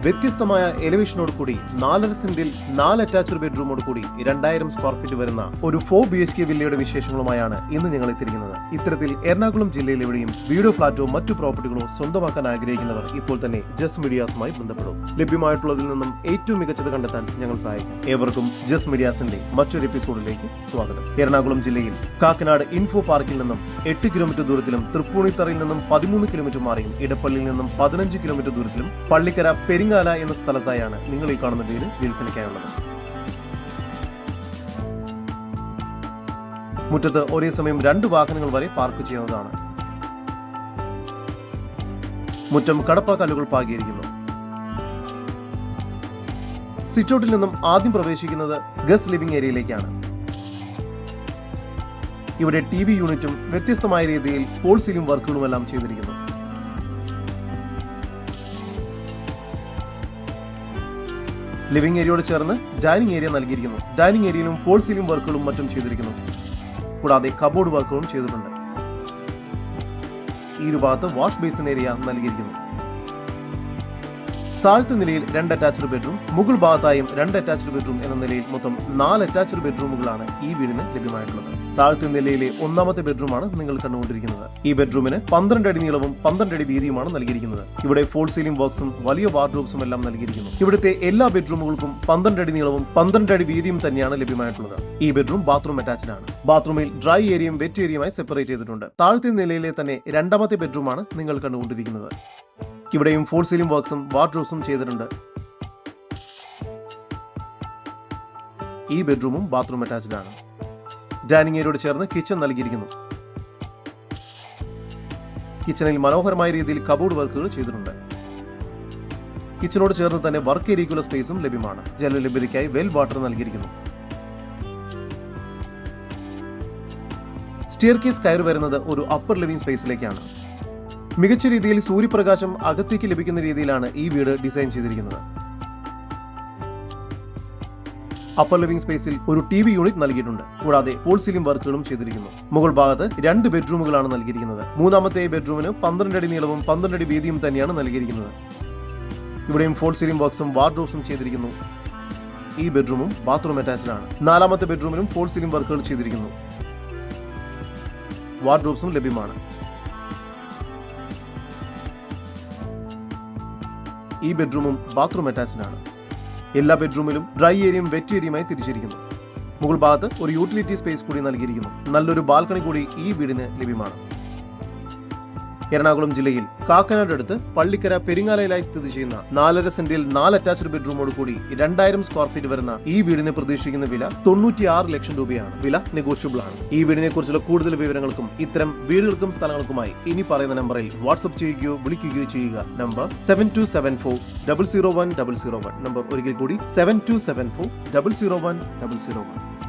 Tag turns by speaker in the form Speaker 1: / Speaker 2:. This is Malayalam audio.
Speaker 1: വ്യത്യസ്തമായ എലിവേഷനോട് കൂടി 4.5 സെന്റിൽ 4 അറ്റാച്ച്ഡ് ബെഡ്റൂമോട് കൂടി 2000 സ്ക്വയർ ഫീറ്റ് വരുന്ന ഒരു 4 BHK വില്ലയുടെ വിശേഷങ്ങളുമായാണ് ഇന്ന് ഞങ്ങൾ എത്തിയിരിക്കുന്നത്. ഇത്തരത്തിൽ എറണാകുളം ജില്ലയിൽ എവിടെയും വീടോ ഫ്ളാറ്റോ മറ്റു പ്രോപ്പർട്ടികളോ സ്വന്തമാക്കാൻ ആഗ്രഹിക്കുന്നവർ ഇപ്പോൾ തന്നെ ജസ് മീഡിയാസുമായി ബന്ധപ്പെടും. ലഭ്യമായിട്ടുള്ളതിൽ നിന്നും ഏറ്റവും മികച്ചത് കണ്ടെത്താൻ ഞങ്ങൾ സഹായിക്കും. ഏവർക്കും ജസ് മീഡിയാസിന്റെ മറ്റൊരു എപ്പിസോഡിലേക്ക് സ്വാഗതം. എറണാകുളം ജില്ലയിൽ കാക്കനാട് ഇൻഫോ പാർക്കിൽ നിന്നും 8 കിലോമീറ്റർ ദൂരത്തിലും തൃപ്പൂണിത്തറയിൽ നിന്നും 13 കിലോമീറ്റർ മാറിയും ഇടപ്പള്ളിയിൽ നിന്നും 15 കിലോമീറ്റർ ദൂരത്തിലും പള്ളിക്കര പെരിങ്ങാല എന്ന സ്ഥലത്തായാണ് നിങ്ങൾ ഈ കാണുന്ന വീട് വിൽപ്പനയ്ക്കായുള്ളത്. മുറ്റത്ത് ഒരേ സമയം 2 വാഹനങ്ങൾ വരെ പാർക്ക് ചെയ്യുന്നതാണ്. മുറ്റം കടപ്പ കല്ലുകൾ പാകിയിരിക്കുന്നു. സിറ്റൗട്ടിൽ നിന്നും ആദ്യം പ്രവേശിക്കുന്നത് ഗസ്റ്റ് ലിവിംഗ് ഏരിയയിലേക്കാണ്. ഇവിടെ TV യൂണിറ്റും വ്യത്യസ്തമായ രീതിയിൽ ഫോൾ സീലിംഗ് വർക്കുകളുമെല്ലാം ചെയ്തിരിക്കുന്നു. ലിവിംഗ് ഏരിയയോട് ചേർന്ന് ഡൈനിങ് ഏരിയ നൽകിയിരിക്കുന്നു. ഡൈനിങ് ഏരിയയിലും ഫോൾ സീലിംഗ് വർക്കുകളും മറ്റും ചെയ്തിരിക്കുന്നു. കൂടാതെ കബോർഡ് വർക്കുകളും ചെയ്തിട്ടുണ്ട്. ഈ ഒരു ഭാഗത്ത് വാഷ് ബേസിൻ ഏരിയ നൽകിയിരിക്കുന്നു. താഴത്തെ നിലയിൽ 2 അറ്റാച്ച്ഡ് ബെഡ്റൂം, മുകൾ ഭാഗത്തായും 2 അറ്റാച്ച്ഡ് ബെഡ്റൂം എന്ന നിലയിൽ മൊത്തം 4 അറ്റാച്ച്ഡ് ബെഡ്റൂമുകളാണ് ഈ വീടിന് ലഭ്യമായിട്ടുള്ളത്. താഴത്തെ നിലയിലെ 1ാമത്തെ ബെഡ്റൂമാണ് നിങ്ങൾ കണ്ടുകൊണ്ടിരിക്കുന്നത്. ഈ ബെഡ്റൂമിന് 12 അടി നീളവും 12 അടി വീതിയുമാണ് നൽകിയിരിക്കുന്നത്. ഇവിടെ ഫോൾ സീലിംഗ് വർക്ക്സും വലിയ വാർഡ്രോബ്സും എല്ലാം നൽകിയിരിക്കുന്നു. ഇവിടുത്തെ എല്ലാ ബെഡ്റൂമുകൾക്കും 12 അടി നീളവും 12 അടി വീതിയും തന്നെയാണ് ലഭ്യമായിട്ടുള്ളത്. ഈ ബെഡ്റൂം ബാത്റൂം അറ്റാച്ച്ഡ് ആണ്. ബാത്റൂമിൽ ഡ്രൈ ഏരിയയും വെറ്റ് ഏരിയയുമായി സെപ്പറേറ്റ് ചെയ്തിട്ടുണ്ട്. താഴത്തെ നിലയിലെ തന്നെ 2ാമത്തെ ബെഡ്റൂമാണ് നിങ്ങൾ കണ്ടുകൊണ്ടിരിക്കുന്നത്. ഇവിടെയും ഫോൾ സീലിംഗ് വർക്ക്സും വാർഡ്രോബ്സും ചെയ്തിട്ടുണ്ട്. ഈ ബെഡ്റൂമും ബാത്റൂം അറ്റാച്ച്ഡ് ആണ്. ഡൈനിങ് ഏരിയയോട് ചേർന്ന് കിച്ചൺ നൽകിയിരിക്കുന്നു. കിച്ചണിൽ മനോഹരമായ രീതിയിൽ കബോർഡ് വർക്കുകൾ ചെയ്തിട്ടുണ്ട്. കിച്ചണോട് ചേർന്ന് തന്നെ വർക്ക് ഏരിയയ്ക്കുള്ള സ്പേസും ലഭ്യമാണ്. ജലലഭ്യതയ്ക്കായി വെൽ വാട്ടർ നൽകിയിരിക്കുന്നു. സ്റ്റെയർ കേസ് കയറി വരുന്നത് ഒരു അപ്പർ ലിവിംഗ് സ്പേസിലേക്കാണ്. മികച്ച രീതിയിൽ സൂര്യപ്രകാശം അകത്തേക്ക് ലഭിക്കുന്ന രീതിയിലാണ് ഈ വീട് ഡിസൈൻ ചെയ്തിരിക്കുന്നത്. അപ്പർ ലിവിംഗ് സ്പേസിൽ ഒരു TV യൂണിറ്റ് നൽകിയിട്ടുണ്ട്. കൂടാതെ ഫോൾ സീലിംഗ് വർക്കുകളും ചെയ്തിരിക്കുന്നു. മുകൾ ഭാഗത്ത് 2 ബെഡ്റൂമുകളാണ് നൽകിയിരിക്കുന്നത്. 3ാമത്തെ ബെഡ്റൂമിന് 12 അടി നീളവും 12 അടി വീതിയും തന്നെയാണ് നൽകിയിരിക്കുന്നത്. ഇവിടെയും ഫോൾ സീലിംഗ് വർക്ക്സും വാർഡ്രോബ്സും ചെയ്തിരിക്കുന്നു. ഈ ബെഡ്റൂമും ബാത്റൂം അറ്റാച്ച്ഡ് ആണ്. 4ാമത്തെ ബെഡ്റൂമിലും ഫോൾ സീലിംഗ് വർക്കുകൾ ചെയ്തിരിക്കുന്നു. വാർഡ്രോബ്സും ലഭ്യമാണ്. ഈ ബെഡ്റൂമും ബാത്റൂം അറ്റാച്ച്ഡ് ആണ്. എല്ലാ ബെഡ്റൂമിലും ഡ്രൈ ഏരിയയും വെറ്റ് ഏരിയയുമായി തിരിച്ചിരിക്കുന്നു. മുകൾ ഭാഗത്ത് ഒരു യൂട്ടിലിറ്റി സ്പേസ് കൂടി നൽകിയിരിക്കുന്നു. നല്ലൊരു ബാൽക്കണി കൂടി ഈ വീടിന് ലഭ്യമാണ്. എറണാകുളം ജില്ലയിൽ കാക്കനാട് അടുത്ത് പള്ളിക്കര പെരിങ്ങാലയിലായി സ്ഥിതി ചെയ്യുന്ന 4.5 സെന്റിൽ 4 അറ്റാച്ച്ഡ് ബെഡ്റൂമോട് കൂടി 2000 സ്ക്വയർ ഫീറ്റ് വരുന്ന ഈ വീടിന് പ്രതീക്ഷിക്കുന്ന വില 96 ലക്ഷം രൂപയാണ്. വില നെഗോഷ്യബിൾ ആണ്. ഈ വീടിനെ കുറിച്ചുള്ള കൂടുതൽ വിവരങ്ങൾക്കും ഇത്തരം വീടുകൾക്കും സ്ഥലങ്ങൾക്കുമായി ഇനി പറയുന്ന നമ്പറിൽ വാട്സ്ആപ്പ് ചെയ്യുകയോ വിളിക്കുകയോ ചെയ്യുക. നമ്പർ 7274 001 001. നമ്പർ ഒരിക്കൽ കൂടി 7274 001 001.